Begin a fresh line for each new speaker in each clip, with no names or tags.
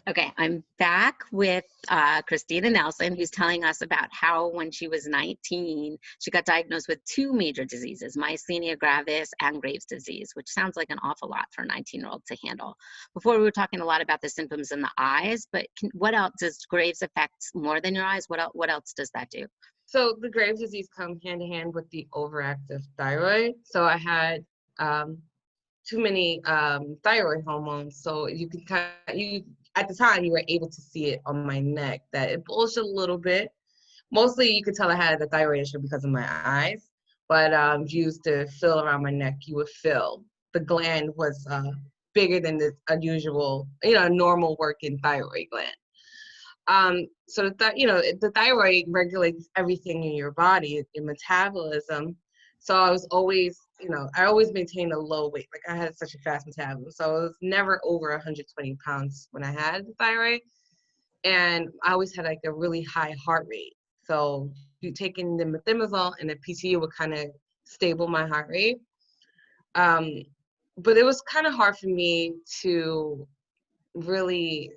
Okay, I'm back with Christina Nelson, who's telling us about how when she was 19, she got diagnosed with two major diseases, myasthenia gravis and Graves' disease, which sounds like an awful lot for a 19-year-old to handle. Before, we were talking a lot about the symptoms in the eyes, but what else does Graves affect more than your eyes? What else does that do?
So the Graves' disease come hand in hand with the overactive thyroid. So I had too many thyroid hormones. So you can at the time you were able to see it on my neck that it bulged a little bit. Mostly you could tell I had a thyroid issue because of my eyes, but used to fill around my neck, you would feel the gland was bigger than the unusual, normal working thyroid gland. So the thyroid regulates everything in your body, your metabolism. So I was always, I always maintained a low weight. Like I had such a fast metabolism. So I was never over 120 pounds when I had the thyroid. And I always had like a really high heart rate. So you taking the methimazole and the PTU would kind of stable my heart rate. But it was kind of hard for me to really,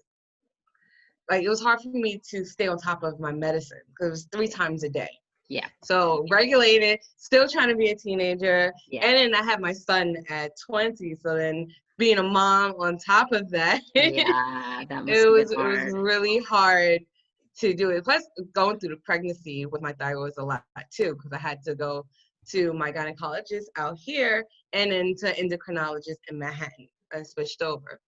it was hard for me to stay on top of my medicine because it was 3 times a day.
Yeah.
So regulated, still trying to be a teenager.
Yeah.
And then I had my son at 20. So then being a mom on top of that,
yeah, that must
it
have
was
been hard.
really hard to do it. Plus going through the pregnancy with my thyroid was a lot too, because I had to go to my gynecologist out here and then to endocrinologist in Manhattan. I switched over.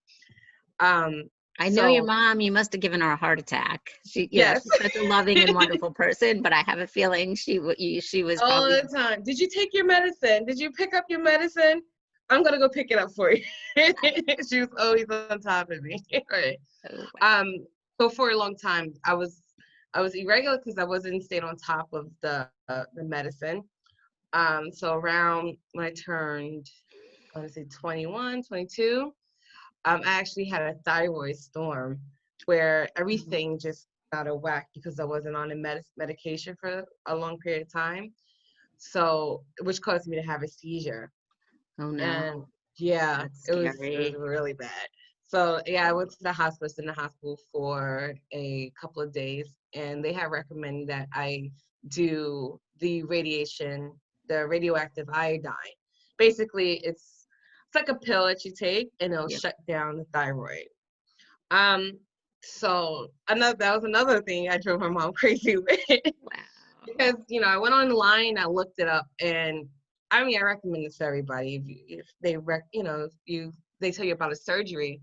I know your mom, you must have given her a heart attack.
Yes.
She's such a loving and wonderful person, but I have a feeling she was
all
probably
the time. Did you take your medicine? Did you pick up your medicine? I'm gonna go pick it up for you. She was always on top of me. Right.
Oh, wow.
So for a long time, I was irregular because I wasn't staying on top of the medicine. So around when I turned, I want to say 21, 22, I actually had a thyroid storm where everything just out of whack because I wasn't on a medication for a long period of time. So, which caused me to have a seizure.
Oh no.
And yeah, it was really bad. So yeah, I went to the hospital for a couple of days, and they had recommended that I do the radioactive iodine. Basically, it's like a pill that you take, and it'll shut down the thyroid. So that was another thing I drove my mom crazy with.
Wow.
Because, I went online, I looked it up, and I recommend this to everybody. If they they tell you about a surgery,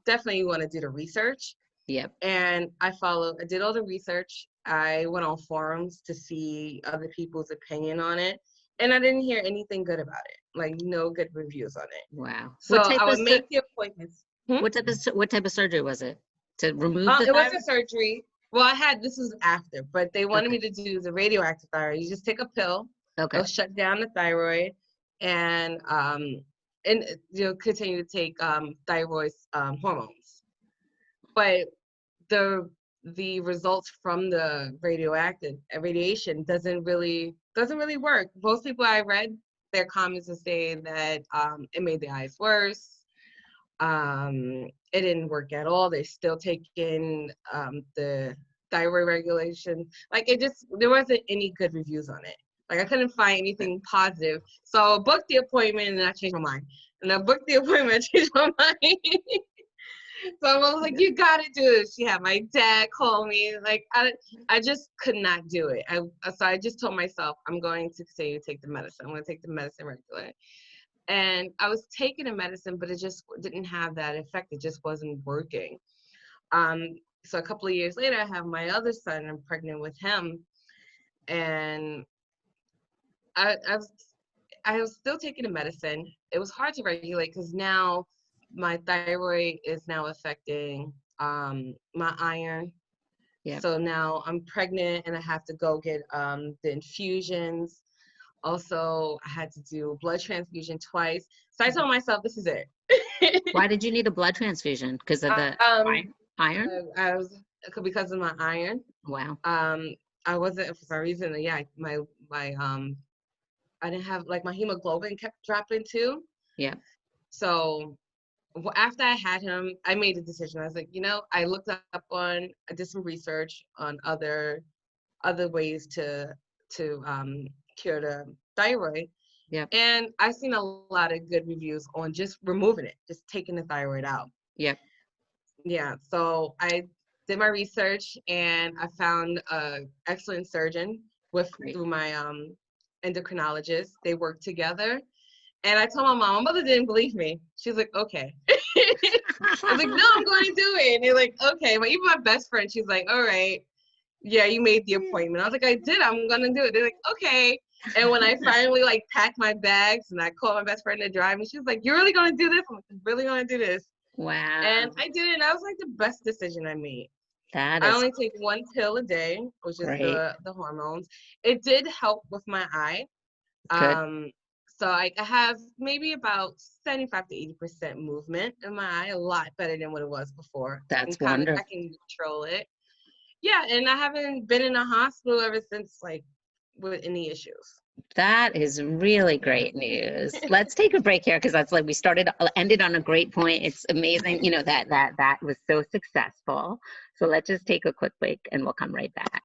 definitely you want to do the research.
Yep.
And I did all the research. I went on forums to see other people's opinion on it, and I didn't hear anything good about it. Like no good reviews on it.
Wow.
So I would make the appointments.
What type of surgery was it? To remove the
It
thyroid?
was a surgery. Well, this was after, but they wanted me to do the radioactive thyroid. You just take a pill.
Okay.
It'll shut down the thyroid, and you'll continue to take thyroid hormones. But the results from the radiation doesn't really work. Most people I read their comments and say that it made the eyes worse. It didn't work at all. They're still taking the thyroid regulation. There wasn't any good reviews on it. Like I couldn't find anything positive. So I booked the appointment and I changed my mind. And I booked the appointment and changed my mind. So I was like, you gotta do it. She had my dad call me. Like I just could not do it. So I just told myself, I'm going to continue to take the medicine. I'm gonna take the medicine regularly. And I was taking the medicine, but it just didn't have that effect. It just wasn't working. So a couple of years later, I have my other son. I'm pregnant with him, and I was still taking the medicine. It was hard to regulate because now my thyroid is now affecting my iron.
Yeah.
So now I'm pregnant and I have to go get the infusions. Also, I had to do blood transfusion twice. So I told myself, this is it.
Why did you need a blood transfusion? Because of the iron?
Because of my iron.
Wow.
I wasn't, for some reason, my I didn't have, my hemoglobin kept dropping too.
Yeah.
So well, after I had him, I made a decision. I was like, I looked I did some research on other ways to cure the thyroid,
Yep.
and I've seen a lot of good reviews on just removing it, just taking the thyroid out.
Yep.
Yeah, so I did my research and I found a excellent surgeon
Great.
through my endocrinologist. They worked together, and I told my mom. My mother didn't believe me. She's like, "Okay." I was like, "No, I'm going to do it." And they're like, "Okay." But even my best friend, she's like, "All right, yeah, you made the appointment." I was like, "I did. I'm going to do it." They're like, "Okay." And when I finally like packed my bags and I called my best friend to drive me, she was like, "You're really going to do this?" I'm like, "I'm really going to do this." And
Wow.
I did it. And that was like the best decision I made.
That
I
is
only take one pill a day, which is
great.
the hormones. It did help with my eye.
Good.
Um, so I have maybe about 75 to 80% movement in my eye, a lot better than what it was before.
That's
I
wonderful.
can control it. Yeah, and I haven't been in a hospital ever since, like, with any issues.
That is really great news. Let's take a break here because that's like we ended on a great point. It's amazing, that was so successful. So let's just take a quick break and we'll come right back.